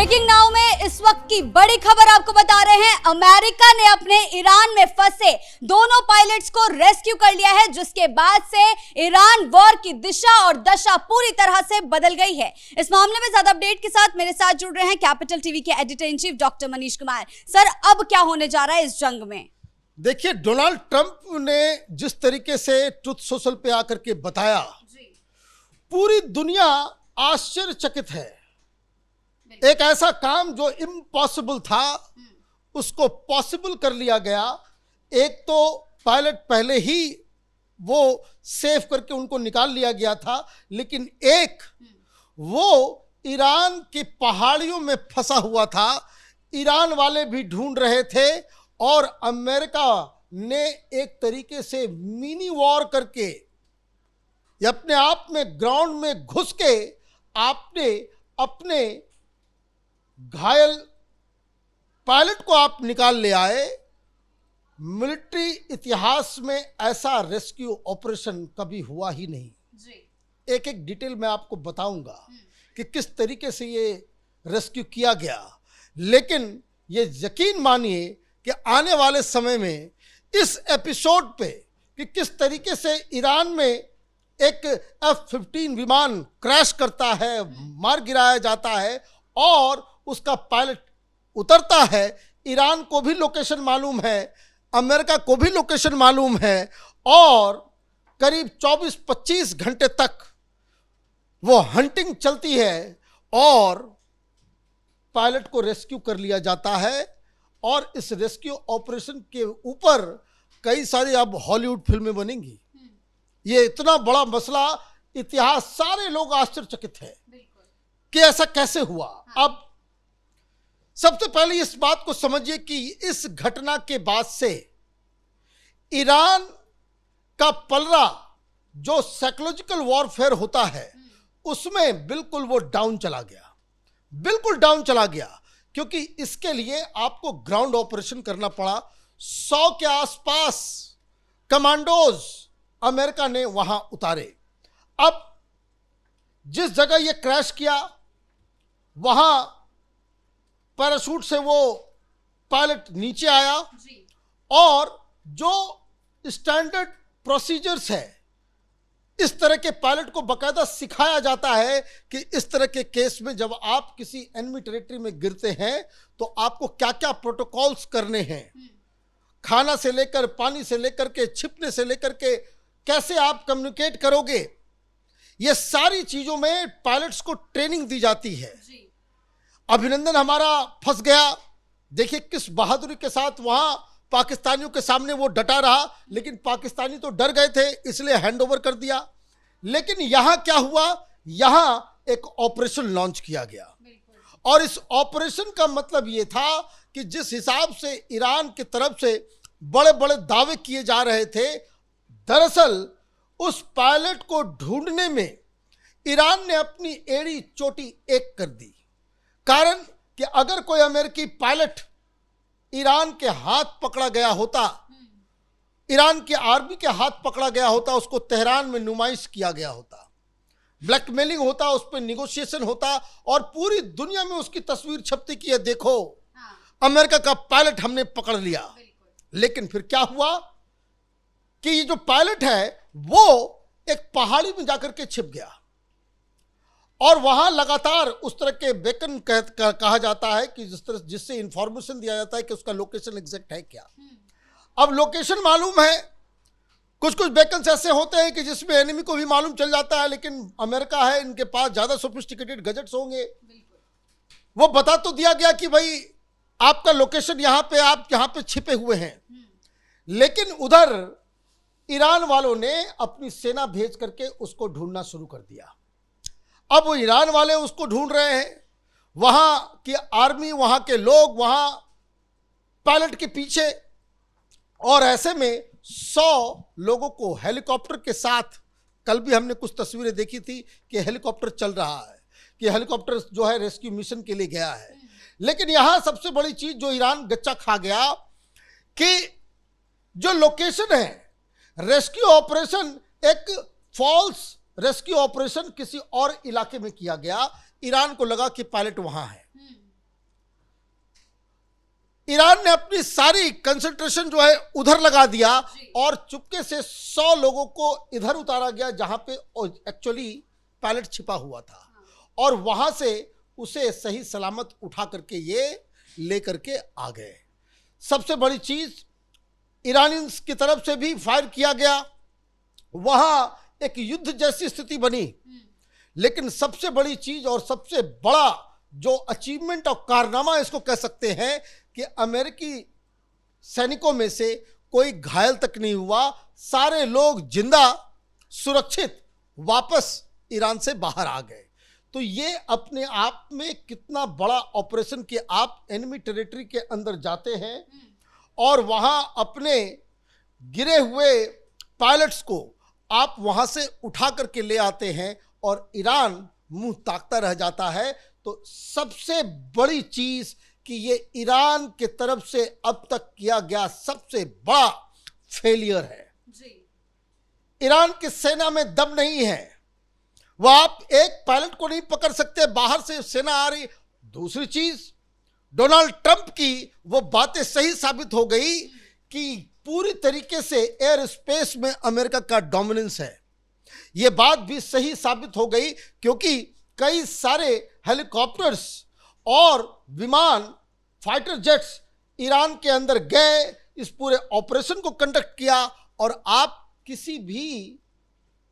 Breaking now में इस वक्त की बड़ी खबर आपको बता रहे हैं। अमेरिका ने अपने ईरान में फंसे दोनों पायलट्स को रेस्क्यू कर लिया है, जिसके बाद से ईरान वॉर की दिशा और दशा पूरी तरह से बदल गई है। इस मामले में ज्यादा अपडेट के साथ मेरे साथ जुड़ रहे हैं कैपिटल टीवी के editor in chief doctor Manish Kumar. Sir, अब क्या होने जा रहा है इस जंग में? देखिए, डोनाल्ड ट्रंप ने जिस तरीके से ट्रुथ सोशल पे आकर के बताया, पूरी दुनिया आश्चर्यचकित है। एक ऐसा काम जो इम्पॉसिबल था उसको पॉसिबल कर लिया गया। एक तो पायलट पहले ही वो सेव करके उनको निकाल लिया गया था, लेकिन एक वो ईरान की पहाड़ियों में फंसा हुआ था। ईरान वाले भी ढूंढ रहे थे और अमेरिका ने एक तरीके से मिनी वॉर करके अपने आप में ग्राउंड में घुस के आपने अपने घायल पायलट को आप निकाल ले आए। मिलिट्री इतिहास में ऐसा रेस्क्यू ऑपरेशन कभी हुआ ही नहीं जी। एक एक डिटेल मैं आपको बताऊंगा कि किस तरीके से ये रेस्क्यू किया गया, लेकिन ये यकीन मानिए कि आने वाले समय में इस एपिसोड पे कि किस तरीके से ईरान में एक F-15 विमान क्रैश करता है, मार गिराया जाता है और उसका पायलट उतरता है। ईरान को भी लोकेशन मालूम है, अमेरिका को भी लोकेशन मालूम है और करीब 24-25 घंटे तक वो हंटिंग चलती है और पायलट को रेस्क्यू कर लिया जाता है। और इस रेस्क्यू ऑपरेशन के ऊपर कई सारी अब हॉलीवुड फिल्में बनेंगी। ये इतना बड़ा मसला, इतिहास, सारे लोग आश्चर्यचकित हैं कि ऐसा कैसे हुआ। अब सबसे पहले इस बात को समझिए कि इस घटना के बाद से ईरान का पलड़ा जो साइकोलॉजिकल वॉरफेयर होता है उसमें बिल्कुल वो डाउन चला गया, बिल्कुल डाउन चला गया, क्योंकि इसके लिए आपको ग्राउंड ऑपरेशन करना पड़ा। 100 के आसपास कमांडोज अमेरिका ने वहां उतारे। अब जिस जगह ये क्रैश किया वहां पैराशूट से वो पायलट नीचे आया और जो स्टैंडर्ड प्रोसीजर्स है, इस तरह के पायलट को बकायदा सिखाया जाता है कि इस तरह के केस में जब आप किसी एनिमी टेरिटरी में गिरते हैं तो आपको क्या क्या प्रोटोकॉल्स करने हैं, खाना से लेकर पानी से लेकर के छिपने से लेकर के कैसे आप कम्युनिकेट करोगे, ये सारी चीजों में पायलट्स को ट्रेनिंग दी जाती है। अभिनंदन हमारा फंस गया, देखिए किस बहादुरी के साथ वहां पाकिस्तानियों के सामने वो डटा रहा, लेकिन पाकिस्तानी तो डर गए थे इसलिए हैंडओवर कर दिया। लेकिन यहां क्या हुआ, यहां एक ऑपरेशन लॉन्च किया गया और इस ऑपरेशन का मतलब ये था कि जिस हिसाब से ईरान की तरफ से बड़े बड़े दावे किए जा रहे थे, दरअसल उस पायलट को ढूंढने में ईरान ने अपनी एड़ी चोटी एक कर दी। कारण कि अगर कोई अमेरिकी पायलट ईरान के हाथ पकड़ा गया होता, ईरान की आर्मी के हाथ पकड़ा गया होता, उसको तेहरान में नुमाइश किया गया होता, ब्लैकमेलिंग होता, उस पर निगोशिएशन होता और पूरी दुनिया में उसकी तस्वीर छपती कि ये देखो अमेरिका का पायलट हमने पकड़ लिया। लेकिन फिर क्या हुआ कि ये जो पायलट है वो एक पहाड़ी में जाकर के छिप गया और वहां लगातार उस तरह के बेकन कहा जाता है कि जिससे इंफॉर्मेशन दिया जाता है कि उसका लोकेशन एग्जैक्ट है क्या। अब लोकेशन मालूम है, कुछ कुछ बेकन्स ऐसे होते हैं कि जिसमें एनिमी को भी मालूम चल जाता है, लेकिन अमेरिका है, इनके पास ज्यादा सोफिस्टिकेटेड गैजेट्स होंगे। वो बता तो दिया गया कि भाई आपका लोकेशन यहां पे, आप यहां पे छिपे हुए हैं, लेकिन उधर ईरान वालों ने अपनी सेना भेज करके उसको ढूंढना शुरू कर दिया। अब वो ईरान वाले उसको ढूंढ रहे हैं, वहां की आर्मी, वहां के लोग वहां पायलट के पीछे, और ऐसे में 100 लोगों को हेलीकॉप्टर के साथ, कल भी हमने कुछ तस्वीरें देखी थी कि हेलीकॉप्टर चल रहा है, कि हेलीकॉप्टर जो है रेस्क्यू मिशन के लिए गया है। लेकिन यहां सबसे बड़ी चीज जो ईरान गच्चा खा गया कि जो लोकेशन है, रेस्क्यू ऑपरेशन एक फॉल्स रेस्क्यू ऑपरेशन किसी और इलाके में किया गया। ईरान को लगा कि पायलट वहां है, ईरान ने अपनी सारी कंसंट्रेशन जो है उधर लगा दिया और चुपके से 100 लोगों को इधर उतारा गया जहां पे एक्चुअली पायलट छिपा हुआ था और वहां से उसे सही सलामत उठा करके ये लेकर के आ गए। सबसे बड़ी चीज, ईरानियंस की तरफ से भी फायर किया गया, वहां एक युद्ध जैसी स्थिति बनी। लेकिन सबसे बड़ी चीज और सबसे बड़ा जो अचीवमेंट और कारनामा इसको कह सकते हैं कि अमेरिकी सैनिकों में से कोई घायल तक नहीं हुआ, सारे लोग जिंदा सुरक्षित वापस ईरान से बाहर आ गए। तो ये अपने आप में कितना बड़ा ऑपरेशन कि आप एनिमी टेरिटरी के अंदर जाते हैं और वहां अपने गिरे हुए पायलट्स को आप वहां से उठा करके ले आते हैं और ईरान मुंह ताकता रह जाता है। तो सबसे बड़ी चीज कि ये ईरान के तरफ से अब तक किया गया सबसे बड़ा फेलियर है जी। ईरान की सेना में दम नहीं है, वह आप एक पायलट को नहीं पकड़ सकते, बाहर से सेना आ रही। दूसरी चीज, डोनाल्ड ट्रंप की वो बातें सही साबित हो गई कि पूरी तरीके से एयर स्पेस में अमेरिका का डोमिनेंस है। यह बात भी सही साबित हो गई क्योंकि कई सारे हेलीकॉप्टर्स और विमान, फाइटर जेट्स ईरान के अंदर गए, इस पूरे ऑपरेशन को कंडक्ट किया और आप किसी भी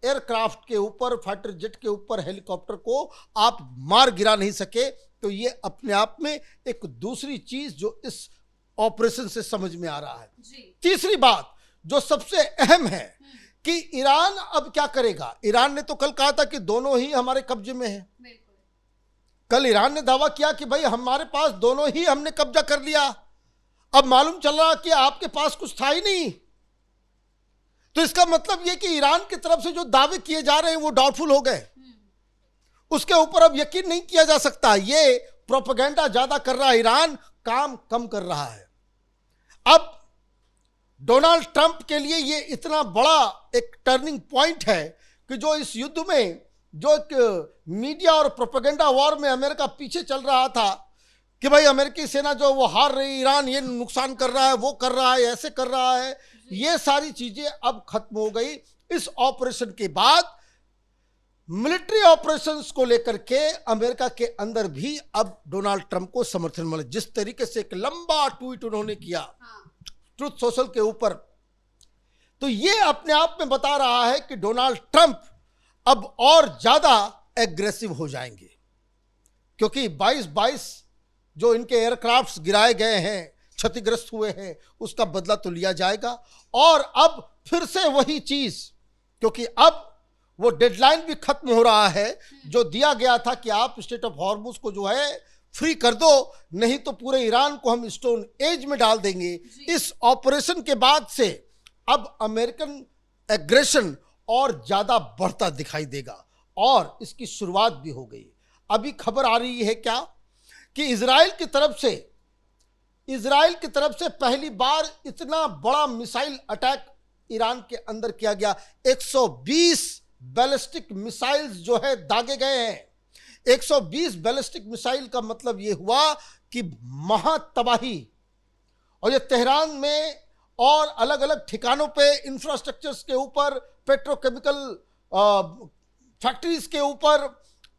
एयरक्राफ्ट के ऊपर, फाइटर जेट के ऊपर, हेलीकॉप्टर को आप मार गिरा नहीं सके। तो ये अपने आप में एक दूसरी चीज जो इस ऑपरेशन से समझ में आ रहा है जी। तीसरी बात जो सबसे अहम है कि ईरान अब क्या करेगा। ईरान ने तो कल कहा था कि दोनों ही हमारे कब्जे में है। कल ईरान ने दावा किया कि भाई हमारे पास दोनों ही हमने कब्जा कर लिया। अब मालूम चल रहा कि आपके पास कुछ था ही नहीं। तो इसका मतलब यह कि ईरान की तरफ से जो दावे किए जा रहे हैं वो डाउटफुल हो गए, उसके ऊपर अब यकीन नहीं किया जा सकता। ये प्रोपेगेंडा ज्यादा कर रहा है ईरान, काम कम कर रहा है। अब डोनाल्ड ट्रंप के लिए ये इतना बड़ा एक टर्निंग पॉइंट है कि जो इस युद्ध में जो एक मीडिया और प्रोपेगेंडा वॉर में अमेरिका पीछे चल रहा था कि भाई अमेरिकी सेना जो वो हार रही, ईरान ये नुकसान कर रहा है, वो कर रहा है, ऐसे कर रहा है, ये सारी चीजें अब खत्म हो गई। इस ऑपरेशन के बाद मिलिट्री ऑपरेशंस को लेकर के अमेरिका के अंदर भी अब डोनाल्ड ट्रंप को समर्थन मिला। जिस तरीके से एक लंबा ट्वीट उन्होंने किया ट्रुथ सोशल के ऊपर, तो ये अपने आप में बता रहा है कि डोनाल्ड ट्रंप अब और ज्यादा एग्रेसिव हो जाएंगे क्योंकि 22 जो इनके एयरक्राफ्ट्स गिराए गए हैं, क्षतिग्रस्त हुए हैं, उसका बदला तो लिया जाएगा। और अब फिर से वही चीज, क्योंकि अब वो डेडलाइन भी खत्म हो रहा है जो दिया गया था कि आप स्टेट ऑफ हॉर्मुज को जो है फ्री कर दो, नहीं तो पूरे ईरान को हम स्टोन एज में डाल देंगे। इस ऑपरेशन के बाद से अब अमेरिकन एग्रेशन और ज्यादा बढ़ता दिखाई देगा और इसकी शुरुआत भी हो गई। अभी खबर आ रही है क्या कि इजराइल की तरफ से पहली बार इतना बड़ा मिसाइल अटैक ईरान के अंदर किया गया। 120 बैलिस्टिक मिसाइल्स जो है दागे गए हैं। 120 बैलिस्टिक मिसाइल का मतलब यह हुआ कि महातबाही, और ये तेहरान में और अलग अलग ठिकानों पे इंफ्रास्ट्रक्चर्स के ऊपर, पेट्रोकेमिकल फैक्ट्रीज के ऊपर,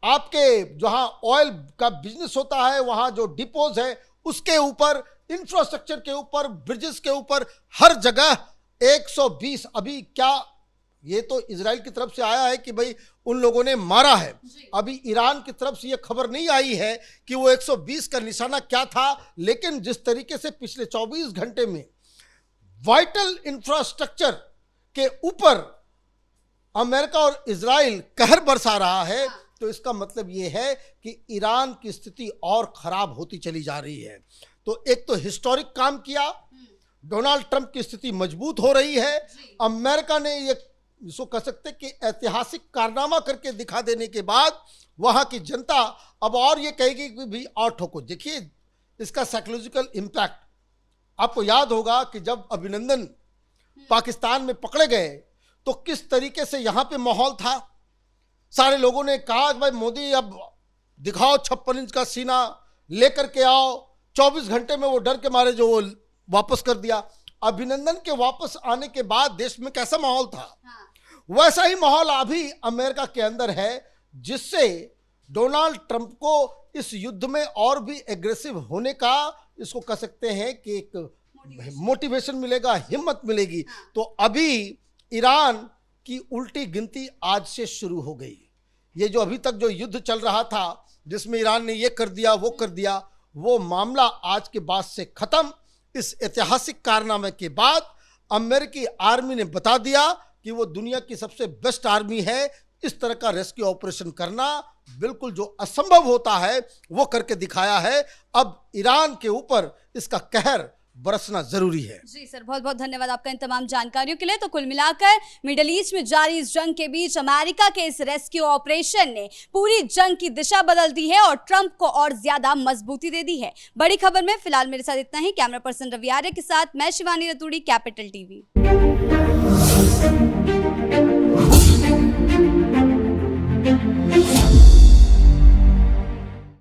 आपके जहां ऑयल का बिजनेस होता है वहां जो डिपोज है उसके ऊपर, इंफ्रास्ट्रक्चर के ऊपर, ब्रिजेस के ऊपर, हर जगह 120। अभी क्या ये तो इजराइल की तरफ से आया है कि भाई उन लोगों ने मारा है, अभी ईरान की तरफ से ये खबर नहीं आई है कि वो 120 का निशाना क्या था। लेकिन जिस तरीके से पिछले 24 घंटे में वाइटल इंफ्रास्ट्रक्चर के ऊपर अमेरिका और इजराइल कहर बरसा रहा है, तो इसका मतलब यह है कि ईरान की स्थिति और खराब होती चली जा रही है। तो एक तो हिस्टोरिक काम किया, डोनाल्ड ट्रंप की स्थिति मजबूत हो रही है, अमेरिका ने ये इसको कह सकते कि ऐतिहासिक कारनामा करके दिखा देने के बाद वहां की जनता अब और ये कहेगी कि भी और ठोको। देखिए इसका साइकोलॉजिकल इम्पैक्ट आपको याद होगा कि जब अभिनंदन पाकिस्तान में पकड़े गए तो किस तरीके से यहां पे माहौल था। सारे लोगों ने कहा कि भाई मोदी अब दिखाओ 56 इंच का सीना लेकर के आओ, 24 घंटे में वो डर के मारे जो वो वापस कर दिया। अभिनंदन के वापस आने के बाद देश में कैसा माहौल था, वैसा ही माहौल अभी अमेरिका के अंदर है, जिससे डोनाल्ड ट्रंप को इस युद्ध में और भी एग्रेसिव होने का, इसको कह सकते हैं कि एक मोटिवेशन मिलेगा, हिम्मत मिलेगी। तो अभी ईरान की उल्टी गिनती आज से शुरू हो गई। ये जो अभी तक जो युद्ध चल रहा था, जिसमें ईरान ने ये कर दिया वो कर दिया, वो मामला आज के बाद से खत्म। इस ऐतिहासिक कारनामे के बाद अमेरिकी आर्मी ने बता दिया कि वो दुनिया की सबसे बेस्ट आर्मी है। इस तरह का रेस्क्यू ऑपरेशन करना बिल्कुल जो असंभव होता है वो करके दिखाया है। अब ईरान के ऊपर इसका कहर बरसना जरूरी है। जी सर, बहुत बहुत धन्यवाद आपका इन तमाम जानकारियों के लिए। तो कुल मिलाकर मिडिल ईस्ट में जारी इस जंग के बीच अमेरिका के इस रेस्क्यू ऑपरेशन ने पूरी जंग की दिशा बदल दी है और ट्रंप को और ज्यादा मजबूती दे दी है। बड़ी खबर में फिलहाल मेरे साथ इतना ही। कैमरा पर्सन रवि आर्य के साथ मैं शिवानी रतूड़ी, कैपिटल टीवी।